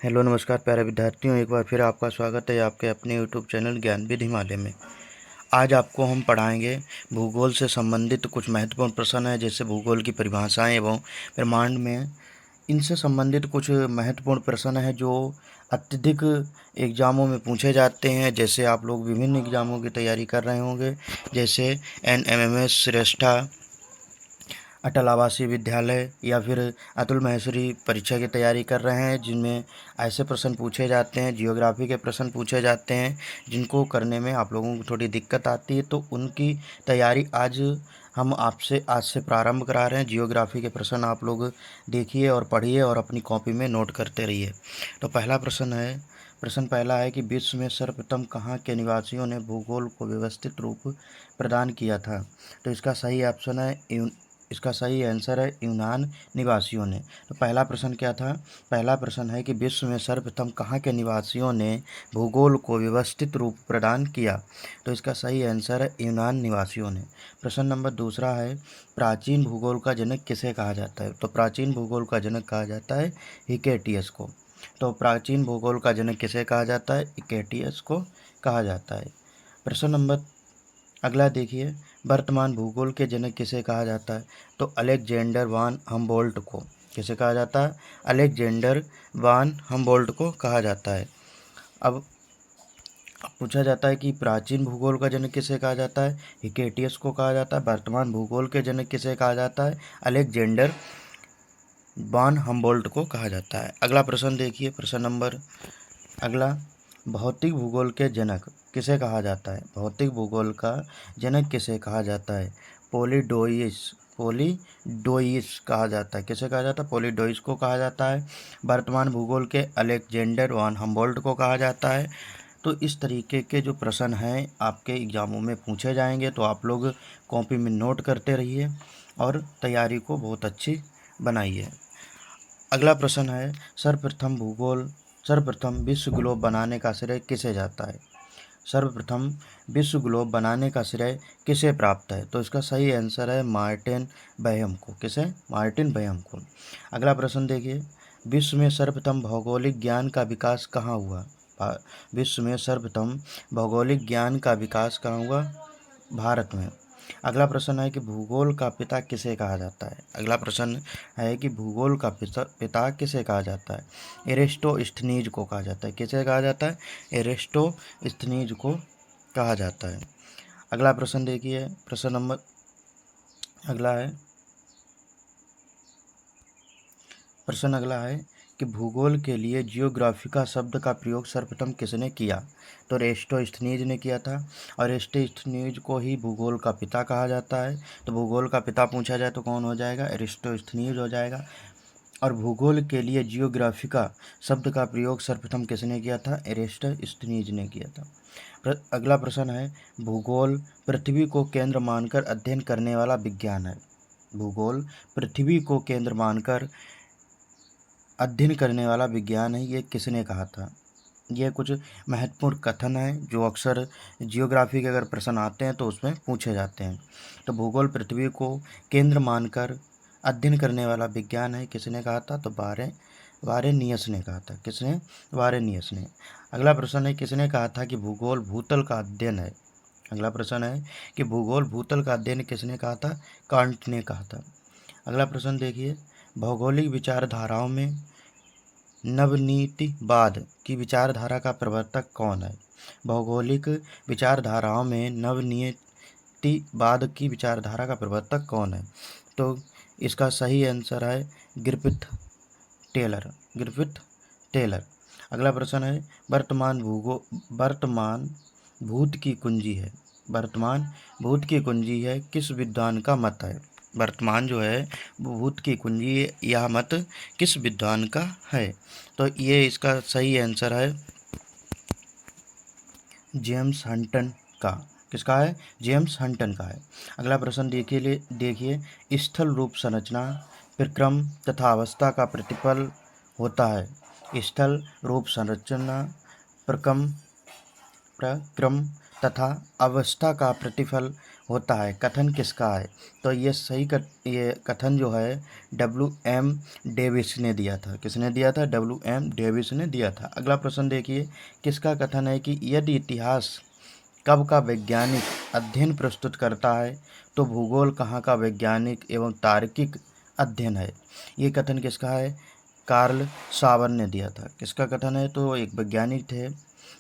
Hello नमस्कार प्यारे विद्यार्थियों, एक बार फिर आपका स्वागत है आपके अपने यूट्यूब चैनल ज्ञानविद हिमालय में। आज आपको हम पढ़ाएंगे भूगोल से संबंधित कुछ महत्वपूर्ण प्रश्न हैं, जैसे भूगोल की परिभाषाएं एवं ब्रह्मांड में इनसे संबंधित कुछ महत्वपूर्ण प्रश्न हैं जो अत्यधिक एग्ज़ामों में पूछे जाते हैं। जैसे आप लोग विभिन्न एग्ज़ामों की तैयारी कर रहे होंगे, जैसे NMMS श्रेष्ठा, अटल आवासीय विद्यालय या फिर अतुल महेश्वरी परीक्षा की तैयारी कर रहे हैं, जिनमें ऐसे प्रश्न पूछे जाते हैं, जियोग्राफी के प्रश्न पूछे जाते हैं जिनको करने में आप लोगों को थोड़ी दिक्कत आती है। तो उनकी तैयारी हम आपसे आज से प्रारंभ करा रहे हैं। जियोग्राफी के प्रश्न आप लोग देखिए और पढ़िए और अपनी कॉपी में नोट करते रहिए। तो प्रश्न पहला है कि विश्व में सर्वप्रथम कहाँ के निवासियों ने भूगोल को व्यवस्थित रूप प्रदान किया था। तो इसका सही आंसर है यूनान निवासियों ने। तो पहला प्रश्न क्या था? पहला प्रश्न है कि विश्व में सर्वप्रथम कहाँ के निवासियों ने भूगोल को व्यवस्थित रूप प्रदान किया। तो इसका सही आंसर है यूनान निवासियों ने। प्रश्न नंबर दूसरा है, प्राचीन भूगोल का जनक किसे कहा जाता है। तो प्राचीन भूगोल का जनक कहा जाता है हिकेटियस को। तो प्राचीन भूगोल का जनक किसे कहा जाता है? हिकेटियस को कहा जाता है। प्रश्न नंबर अगला देखिए, वर्तमान भूगोल के जनक किसे कहा जाता है। तो अलेक्जेंडर वान हम्बोल्ट को। किसे कहा जाता है? अलेक्जेंडर वान हम्बोल्ट को कहा जाता है। अब पूछा जाता है कि प्राचीन भूगोल का जनक किसे कहा जाता है? हिकेटियस को कहा जाता है। वर्तमान भूगोल के जनक किसे कहा जाता है? अलेक्जेंडर वान हम्बोल्ट को कहा जाता है। अगला प्रश्न देखिए, प्रश्न नंबर अगला, भौतिक भूगोल के जनक किसे कहा जाता है। भौतिक भूगोल का जनक किसे कहा जाता है? पोलिडोइस कहा जाता है। किसे कहा जाता है? पोलिडोइस को कहा जाता है। वर्तमान भूगोल के अलेक्जेंडर वान हम्बोल्ट को कहा जाता है। तो इस तरीके के जो प्रश्न हैं आपके एग्ज़ामों में पूछे जाएंगे, तो आप लोग कॉपी में नोट करते रहिए और तैयारी को बहुत अच्छी बनाइए। अगला प्रश्न है, सर्वप्रथम विश्व ग्लोब बनाने का श्रेय किसे जाता है। सर्वप्रथम विश्व ग्लोब बनाने का श्रेय किसे प्राप्त है। तो इसका सही आंसर है मार्टिन बैहम को। किसे? मार्टिन बैहम को। अगला प्रश्न देखिए, विश्व में सर्वप्रथम भौगोलिक ज्ञान का विकास कहाँ हुआ। विश्व में सर्वप्रथम भौगोलिक ज्ञान का विकास कहाँ हुआ? भारत में। अगला प्रश्न है कि भूगोल का पिता किसे कहा जाता है। अगला प्रश्न है कि भूगोल का पिता किसे कहा जाता है। एरिस्टोस्थनीज को कहा जाता है। किसे कहा जाता है? एरिस्टोस्थनीज को कहा जाता है। अगला प्रश्न देखिए, प्रश्न नंबर अगला है कि भूगोल के लिए जियोग्राफिका शब्द का प्रयोग सर्वप्रथम किसने किया। तो एरिस्टोस्थनीज ने किया था, और एरिस्टोस्थनीज को ही भूगोल का पिता कहा जाता है। तो भूगोल का पिता पूछा जाए तो कौन हो जाएगा? एरिस्टोस्थनीज हो जाएगा। और भूगोल के लिए जियोग्राफिका शब्द का प्रयोग सर्वप्रथम किसने किया था? एरिस्टोस्थनीज ने किया था। अगला प्रश्न है, भूगोल पृथ्वी को केंद्र मानकर अध्ययन करने वाला विज्ञान है। भूगोल पृथ्वी को केंद्र मानकर अध्ययन करने वाला विज्ञान है, ये किसने कहा था। ये कुछ महत्वपूर्ण कथन है जो अक्सर जियोग्राफी के अगर प्रश्न आते हैं तो उसमें पूछे जाते हैं। तो भूगोल पृथ्वी को केंद्र मानकर अध्ययन करने वाला विज्ञान है, किसने कहा था? तो वारेनियस ने कहा था। किसने? वारेनियस ने। अगला प्रश्न है, किसने कहा था कि भूगोल भूतल का अध्ययन है। अगला प्रश्न है कि भूगोल भूतल का अध्ययन किसने कहा था? कांट ने कहा था। अगला प्रश्न देखिए, भौगोलिक विचारधाराओं में नवनीतिवाद की विचारधारा का प्रवर्तक कौन है। भौगोलिक विचारधाराओं में नवनीतिवाद की विचारधारा का प्रवर्तक कौन है। तो इसका सही आंसर है ग्रिफिथ टेलर। अगला प्रश्न है, वर्तमान भूत की कुंजी है किस विद्वान का मत है। वर्तमान जो है भूत की कुंजी, यह मत किस विद्वान का है। तो ये इसका सही आंसर है जेम्स हंटन का। किसका है? जेम्स हंटन का है। अगला प्रश्न देखिए, स्थल रूप संरचना प्रक्रम तथा अवस्था का प्रतिफल होता है। स्थल रूप संरचना प्रक्रम तथा अवस्था का प्रतिफल होता है कथन किसका है? तो ये ये कथन जो है WM डेविस ने दिया था। किसने दिया था? WM डेविस ने दिया था। अगला प्रश्न देखिए, किसका कथन है कि यदि इतिहास कब का वैज्ञानिक अध्ययन प्रस्तुत करता है तो भूगोल कहाँ का वैज्ञानिक एवं तार्किक अध्ययन है? ये कथन किसका है? कार्ल सावर ने दिया था। किसका कथन है? तो एक वैज्ञानिक थे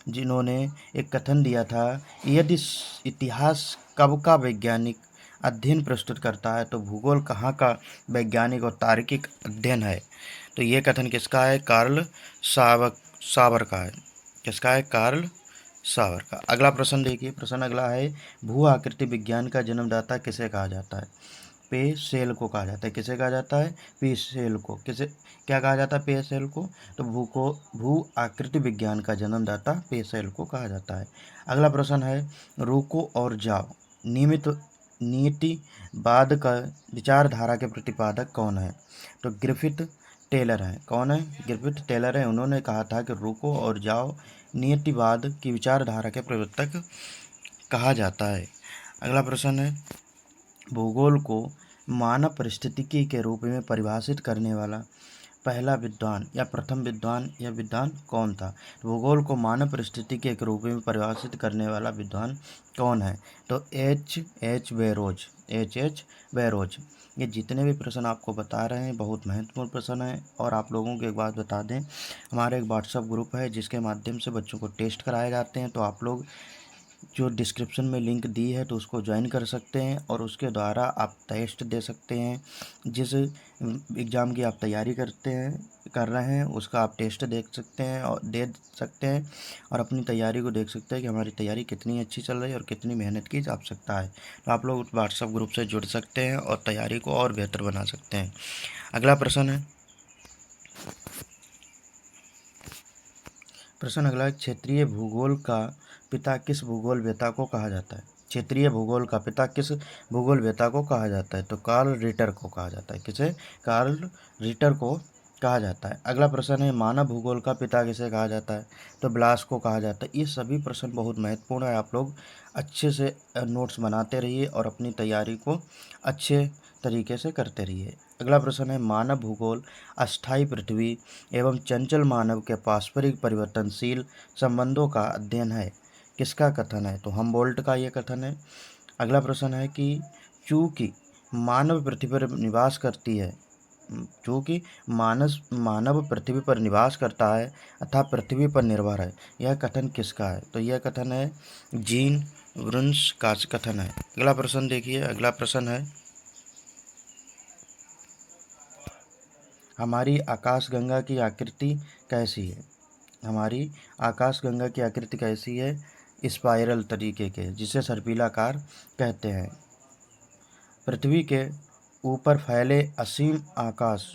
जिन्होंने एक कथन दिया था, यदि इतिहास कब का वैज्ञानिक अध्ययन प्रस्तुत करता है तो भूगोल कहाँ का वैज्ञानिक और तार्किक अध्ययन है? तो ये कथन किसका है? कार्ल सावर का है। किसका है? कार्ल सावर का। अगला प्रश्न देखिए, प्रश्न अगला है, भू आकृति विज्ञान का जन्मदाता किसे कहा जाता है? पेसेल को कहा जाता है। किसे कहा जाता है? पेसेल को। किसे क्या कहा जाता है पेसेल को? तो भू आकृति विज्ञान का जन्मदाता पेसेल को कहा जाता है। अगला प्रश्न है, रुको और जाओ नियमित नीतिवाद का विचारधारा के प्रतिपादक कौन है? तो ग्रिफिथ टेलर है। कौन है? ग्रिफिथ टेलर है। उन्होंने कहा था कि रुको और जाओ नीतिवाद की विचारधारा के प्रवर्तक कहा जाता है। अगला प्रश्न है, भूगोल को मानव परिस्थितिकी के रूप में परिभाषित करने वाला पहला विद्वान या प्रथम विद्वान कौन था? भूगोल को मानव परिस्थितिकी के रूप में परिभाषित करने वाला विद्वान कौन है? तो H बैरोज। ये जितने भी प्रश्न आपको बता रहे हैं बहुत महत्वपूर्ण प्रश्न हैं। और आप लोगों को एक बात बता दें, हमारा एक व्हाट्सएप ग्रुप है जिसके माध्यम से बच्चों को टेस्ट कराए जाते हैं। तो आप लोग जो डिस्क्रिप्शन में लिंक दी है तो उसको ज्वाइन कर सकते हैं और उसके द्वारा आप टेस्ट दे सकते हैं। जिस एग्ज़ाम की आप तैयारी कर रहे हैं उसका आप टेस्ट देख सकते हैं और दे सकते हैं और अपनी तैयारी को देख सकते हैं कि हमारी तैयारी कितनी अच्छी चल रही है और कितनी मेहनत की आवश्यकता है। तो आप लोग व्हाट्सएप ग्रुप से जुड़ सकते हैं और तैयारी को और बेहतर बना सकते हैं। अगला प्रश्न है, प्रश्न अगला, क्षेत्रीय भूगोल का पिता किस भूगोलवेत्ता को कहा जाता है? क्षेत्रीय भूगोल का पिता किस भूगोलवेत्ता को कहा जाता है? तो कार्ल रिटर को कहा जाता है। किसे? कार्ल रिटर को कहा जाता है। अगला प्रश्न है, मानव भूगोल का पिता किसे कहा जाता है? तो ब्लास को कहा जाता है। ये सभी प्रश्न बहुत महत्वपूर्ण है। आप लोग अच्छे से नोट्स बनाते रहिए और अपनी तैयारी को अच्छे तरीके से करते रहिए। अगला प्रश्न है, मानव भूगोल अस्थायी पृथ्वी एवं चंचल मानव के पारस्परिक परिवर्तनशील संबंधों का अध्ययन है। किसका कथन है? तो हमबोल्ट का ये कथन है। अगला प्रश्न है कि चूंकि मानव पृथ्वी पर निवास करती है चूंकि मानव पृथ्वी पर निवास करता है अतः पृथ्वी पर निर्भर है, यह कथन किसका है? तो यह कथन है जीन वुन्स का कथन है। अगला प्रश्न देखिए, अगला प्रश्न है, हमारी आकाशगंगा की आकृति कैसी है? हमारी आकाशगंगा की आकृति कैसी है? स्पाइरल तरीके के, जिसे सर्पिलाकार कहते हैं। पृथ्वी के ऊपर फैले असीम आकाश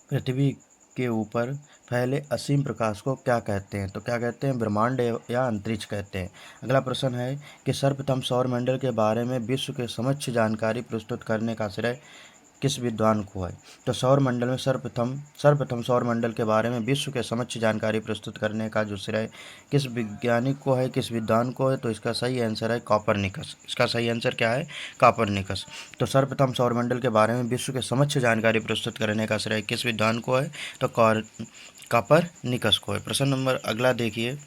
पृथ्वी के ऊपर फैले असीम प्रकाश को क्या कहते हैं? तो क्या कहते हैं? ब्रह्मांड या अंतरिक्ष कहते हैं। अगला प्रश्न है कि सर्वप्रथम सौरमंडल के बारे में विश्व के समक्ष जानकारी प्रस्तुत करने का श्रेय किस विद्वान को है? तो सौरमंडल में सर्वप्रथम सौरमंडल के बारे में विश्व के समक्ष जानकारी प्रस्तुत करने का जो श्रेय किस वैज्ञानिक को है, किस विद्वान को है? तो इसका सही आंसर है कॉपरनिकस। इसका सही आंसर क्या है? कॉपरनिकस। तो सर्वप्रथम सौरमंडल के बारे में विश्व के समक्ष जानकारी प्रस्तुत करने का श्रेय किस विद्वान को है? तो कॉपरनिकस को है। प्रश्न नंबर अगला देखिए,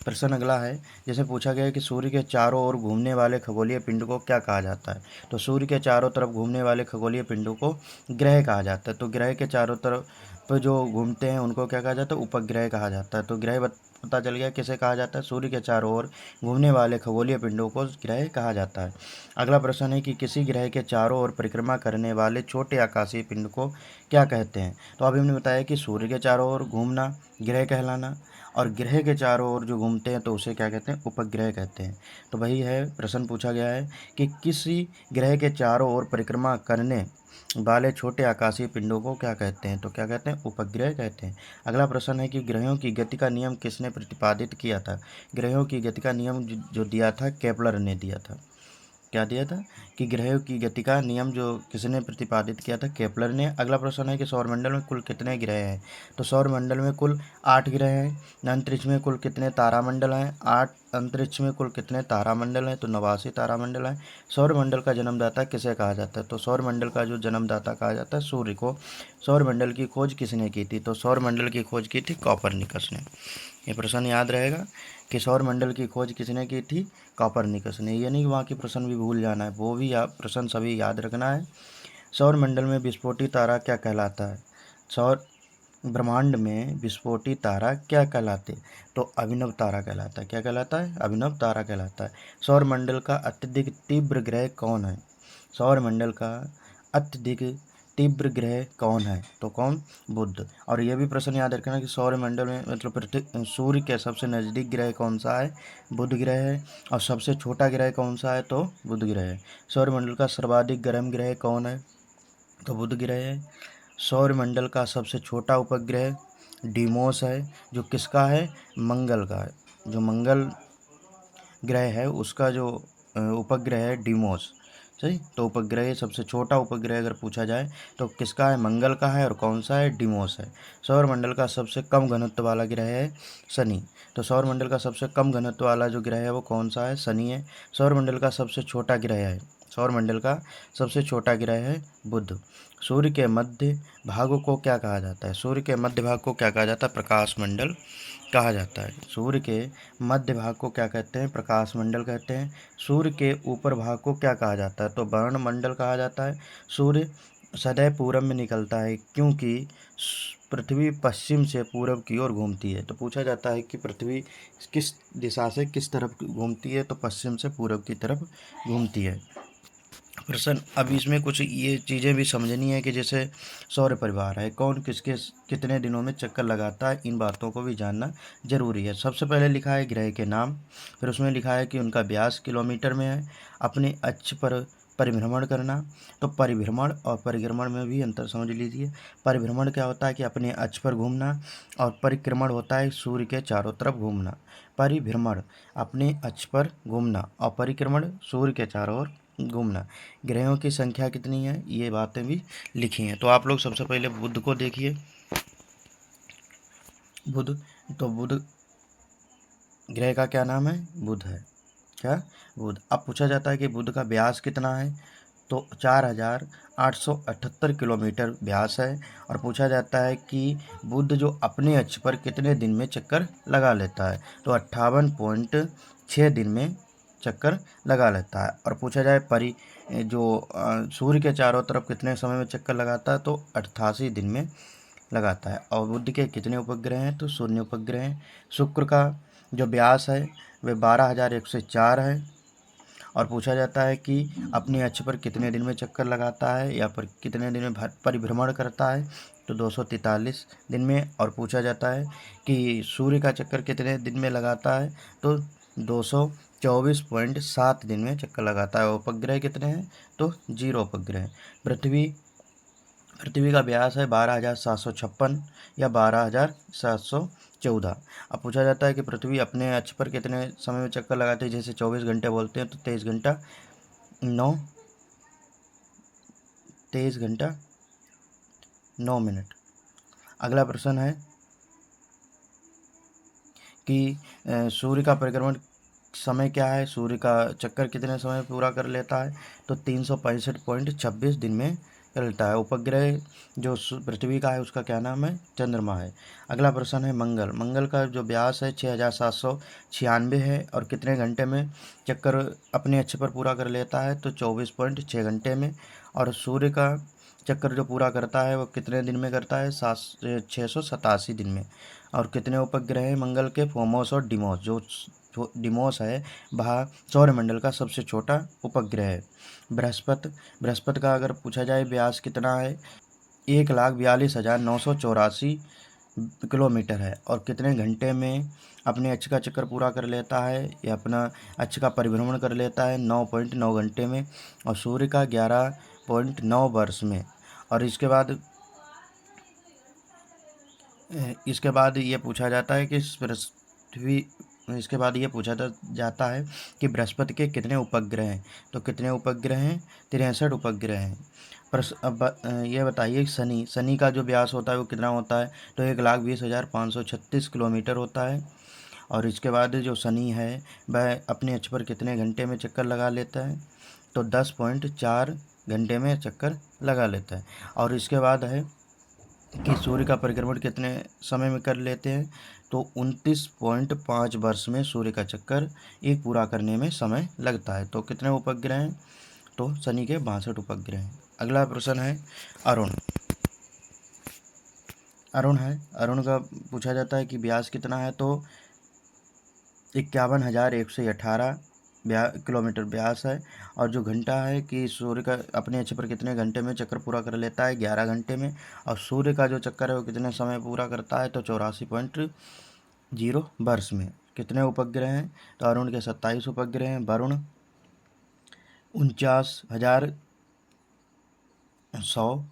प्रश्न अगला है, जैसे पूछा गया है कि सूर्य के चारों ओर घूमने वाले खगोलीय पिंड को क्या कहा जाता है? तो सूर्य के चारों तरफ घूमने वाले खगोलीय पिंडों को ग्रह कहा जाता है। तो ग्रह के चारों तरफ जो घूमते हैं उनको क्या कहा जाता है? उपग्रह कहा जाता है। तो ग्रह पता चल गया किसे कहा जाता है? सूर्य के चारों ओर घूमने वाले खगोलीय पिंडों को ग्रह कहा जाता है। अगला प्रश्न है कि किसी ग्रह के चारों ओर परिक्रमा करने वाले छोटे आकाशीय पिंड को क्या कहते हैं? तो अभी हमने बताया कि सूर्य के चारों ओर घूमना ग्रह कहलाना और ग्रह के चारों ओर जो घूमते हैं तो उसे क्या कहते हैं, उपग्रह कहते हैं। तो वही है, प्रश्न पूछा गया है कि किसी ग्रह के चारों ओर परिक्रमा करने वाले छोटे आकाशीय पिंडों को क्या कहते हैं, तो क्या कहते हैं, उपग्रह कहते हैं। अगला प्रश्न है कि ग्रहों की गति का नियम किसने प्रतिपादित किया था। ग्रहों की गति का नियम जो दिया था, केपलर ने दिया था। क्या दिया था कि ग्रहों की गति का नियम जो किसने प्रतिपादित किया था, केपलर ने। अगला प्रश्न है कि सौरमंडल में कुल कितने ग्रह हैं। तो सौरमंडल में कुल 8 ग्रह हैं। अंतरिक्ष में कुल कितने तारामंडल हैं, 8। अंतरिक्ष में कुल कितने तारामंडल हैं, तो 89 तारामंडल हैं। सौरमंडल का जन्मदाता किसे कहा जाता है, तो सौरमंडल का जो जन्मदाता कहा जाता है सूर्य को। सौरमंडल की खोज किसने की थी, तो सौरमंडल की खोज की थी कॉपरनिकस ने। ये प्रश्न याद रहेगा कि सौरमंडल की खोज किसने की थी, कॉपरनिकस ने। ये नहीं कि वहाँ की प्रश्न भी भूल जाना है, वो भी प्रश्न सभी याद रखना है। सौरमंडल में विस्फोटी तारा क्या कहलाता है। सौर ब्रह्मांड में विस्फोटी तारा क्या कहलाते, तो अभिनव तारा कहलाता है। क्या कहलाता है, अभिनव तारा कहलाता है। सौरमंडल का अत्यधिक तीव्र ग्रह कौन है। सौरमंडल का अत्यधिक तीव्र ग्रह कौन है, तो कौन, बुध। और यह भी प्रश्न याद रखना कि सौरमंडल में मतलब पृथ्वी सूर्य के सबसे नज़दीक ग्रह कौन सा है, बुध ग्रह है। और सबसे छोटा ग्रह कौन सा है, तो बुध ग्रह है। सौरमंडल का सर्वाधिक गर्म ग्रह कौन है, तो बुध ग्रह है। सौरमंडल का सबसे छोटा उपग्रह डीमोस है, जो किसका है, मंगल का है। जो मंगल ग्रह है उसका जो उपग्रह है डीमोस। सही, तो उपग्रह सबसे छोटा उपग्रह अगर पूछा जाए तो किसका है, मंगल का है। और कौन सा है, डीमोस है। सौरमंडल का सबसे कम घनत्व वाला ग्रह है शनि। तो सौरमंडल का सबसे कम घनत्व वाला जो ग्रह है वो कौन सा है, शनि है। सौरमंडल का सबसे छोटा ग्रह है, सौरमंडल का सबसे छोटा ग्रह है बुध। सूर्य के मध्य भाग को क्या कहा जाता है। सूर्य के मध्य भाग को क्या कहा जाता है, प्रकाश मंडल कहा जाता है। सूर्य के मध्य भाग को क्या कहते हैं, प्रकाश मंडल कहते हैं। सूर्य के ऊपर भाग को क्या कहा जाता है, तो वर्ण मंडल कहा जाता है। सूर्य सदैव पूरब में निकलता है क्योंकि पृथ्वी पश्चिम से पूरब की ओर घूमती है। तो पूछा जाता है कि पृथ्वी किस दिशा से किस तरफ घूमती है, तो पश्चिम से पूरब की तरफ घूमती है। प्रश्न, अब इसमें कुछ ये चीज़ें भी समझनी है कि जैसे सौर परिवार है, कौन किसके कितने दिनों में चक्कर लगाता है, इन बातों को भी जानना जरूरी है। सबसे पहले लिखा है ग्रह के नाम, फिर उसमें लिखा है कि उनका व्यास किलोमीटर में है। अपने अक्ष पर परिभ्रमण करना, तो परिभ्रमण और परिक्रमण में भी अंतर समझ लीजिए। परिभ्रमण क्या होता है कि अपने अक्ष पर घूमना, और परिक्रमण होता है सूर्य के चारों तरफ घूमना। परिभ्रमण अपने अक्ष पर घूमना और परिक्रमण सूर्य के चारों ओर घूमना। ग्रहों की संख्या कितनी है, ये बातें भी लिखी हैं। तो आप लोग सबसे पहले बुध को देखिए। बुध, तो बुध ग्रह का क्या नाम है, बुध है। क्या, बुध। अब पूछा जाता है कि बुध का व्यास कितना है, तो 4878 किलोमीटर व्यास है। और पूछा जाता है कि बुध जो अपने अक्ष पर कितने दिन में चक्कर लगा लेता है, तो 58.6 दिन में चक्कर लगा लेता है। और पूछा जाए सूर्य के चारों तरफ कितने समय में चक्कर लगाता है, तो 88 दिन में लगाता है। और बुध के कितने उपग्रह हैं, तो शून्य उपग्रह हैं। शुक्र का जो व्यास है वह 12,104 है। और पूछा जाता है कि अपने अक्ष पर कितने दिन में चक्कर लगाता है या पर कितने दिन में परिभ्रमण करता है, तो 243 दिन में। और पूछा जाता है कि सूर्य का चक्कर कितने दिन में लगाता है, तो 224.7 दिन में चक्कर लगाता है। उपग्रह कितने हैं, तो 0 उपग्रह। पृथ्वी का व्यास है 12,756 या 12,714। अब पूछा जाता है कि पृथ्वी अपने अक्ष पर कितने समय में चक्कर लगाती है, जैसे 24 घंटे बोलते हैं तो 23 घंटा 9 मिनट। अगला प्रश्न है कि सूर्य का परिक्रमण समय क्या है, सूर्य का चक्कर कितने समय में पूरा कर लेता है, तो 365.26 दिन में चलता है। उपग्रह जो पृथ्वी का है उसका क्या नाम है, चंद्रमा है। अगला प्रश्न है मंगल। मंगल का जो व्यास है 6,796 है। और कितने घंटे में चक्कर अपने अक्ष पर पूरा कर लेता है, तो 24.6 घंटे में। और सूर्य का चक्कर जो पूरा करता है वो कितने दिन में करता है, 687 दिन में। और कितने उपग्रह हैं मंगल के, फोमोस और डिमोस। जो डिमोस है वह सौरमंडल का सबसे छोटा उपग्रह है। बृहस्पति का अगर पूछा जाए व्यास कितना है, 1,42,984 किलोमीटर है और कितने घंटे में अपने अक्ष का चक्कर पूरा कर लेता है या अपना अक्ष का परिभ्रमण कर लेता है 9.9 घंटे में और सूर्य का 11.9 वर्ष में। और इसके बाद ये पूछा जाता है कि इसके बाद ये पूछा जाता है कि बृहस्पति के कितने उपग्रह हैं। तो कितने उपग्रह हैं? 63 उपग्रह हैं। अब ये बताइए शनि का जो व्यास होता है वो कितना होता है? तो 1,20,536 किलोमीटर होता है। और इसके बाद जो शनि है वह अपने अक्ष पर कितने घंटे में चक्कर लगा लेता है? तो 10.4 घंटे में चक्कर लगा लेता है। और इसके बाद है कि सूर्य का परिक्रमण कितने समय में कर लेते हैं? तो 29.5 वर्ष में सूर्य का चक्कर एक पूरा करने में समय लगता है। तो कितने उपग्रह हैं? तो शनि के 62 उपग्रह हैं। अगला प्रश्न है अरुण अरुण का पूछा जाता है कि व्यास कितना है? तो 51,118 किलोमीटर व्यास है। और जो घंटा है कि सूर्य का अपने अक्ष पर कितने घंटे में चक्कर पूरा कर लेता है? 11 घंटे में। और सूर्य का जो चक्कर है वो कितने समय पूरा करता है? तो 84.0 वर्ष में। कितने उपग्रह हैं? तो अरुण के 27 उपग्रह हैं। वरुण 49,100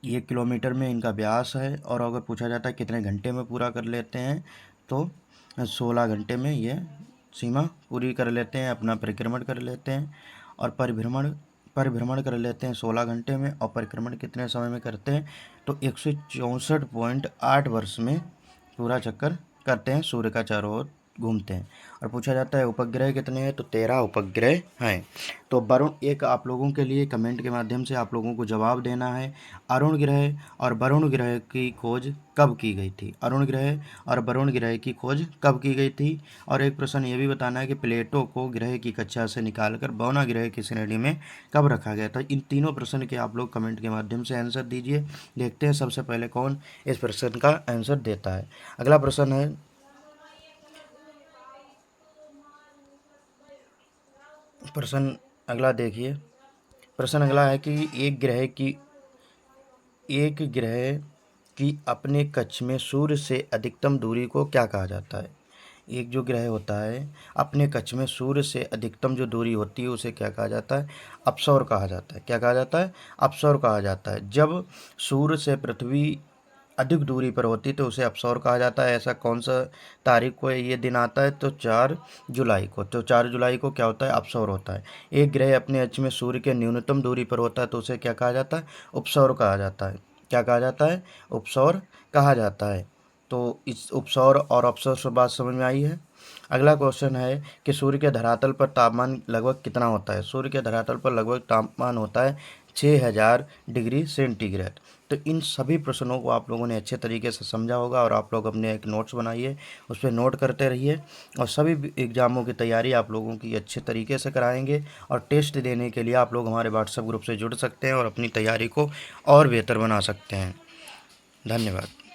ये किलोमीटर में इनका व्यास है। और अगर पूछा जाता है कितने घंटे में पूरा कर लेते हैं? तो 16 घंटे में ये सीमा पूरी कर लेते हैं, अपना परिक्रमण कर लेते हैं। और परिभ्रमण कर लेते हैं 16 घंटे में। और परिक्रमण कितने समय में करते हैं? तो 164.8 वर्ष में पूरा चक्कर करते हैं, सूर्य का चारों ओर घूमते हैं। और पूछा जाता है उपग्रह कितने हैं? तो 13 उपग्रह हैं। तो वरुण एक आप लोगों के लिए कमेंट के माध्यम से आप लोगों को जवाब देना है, अरुण ग्रह और वरुण ग्रह की खोज कब की गई थी? अरुण ग्रह और वरुण ग्रह की खोज कब की गई थी? और एक प्रश्न ये भी बताना है कि प्लेटो को ग्रह की कक्षा से निकालकर बौना ग्रह की श्रेणी में कब रखा गया था? इन तीनों प्रश्न के आप लोग कमेंट के माध्यम से आंसर दीजिए। देखते हैं सबसे पहले कौन इस प्रश्न का आंसर देता है। अगला प्रश्न है अगला देखिए। प्रश्न अगला है कि एक ग्रह की अपने कक्ष में सूर्य से अधिकतम दूरी को क्या कहा जाता है? एक जो ग्रह होता है अपने कक्ष में सूर्य से अधिकतम जो दूरी होती है उसे क्या कहा जाता है? अपसौर कहा जाता है। क्या कहा जाता है? अपसौर कहा जाता है। जब सूर्य से पृथ्वी अधिक दूरी पर होती तो उसे अपसौर कहा जाता है। ऐसा कौन सा तारीख को ये दिन आता है? तो 4 जुलाई को। तो 4 जुलाई को क्या होता है? अपसौर होता है। एक ग्रह अपने अक्ष में सूर्य के न्यूनतम दूरी पर होता है तो उसे क्या कहा जाता है? उपसौर कहा जाता है। क्या कहा जाता है? उपसौर कहा जाता है। तो इस उपसौर और अपसौर से बात समझ में आई है। अगला क्वेश्चन है कि सूर्य के धरातल पर तापमान लगभग कितना होता है? सूर्य के धरातल पर लगभग तापमान होता है 6000 डिग्री सेंटीग्रेड। तो इन सभी प्रश्नों को आप लोगों ने अच्छे तरीके से समझा होगा और आप लोग अपने एक नोट्स बनाइए, उस पर नोट करते रहिए। और सभी एग्ज़ामों की तैयारी आप लोगों की अच्छे तरीके से कराएंगे। और टेस्ट देने के लिए आप लोग हमारे व्हाट्सएप ग्रुप से जुड़ सकते हैं और अपनी तैयारी को और बेहतर बना सकते हैं। धन्यवाद।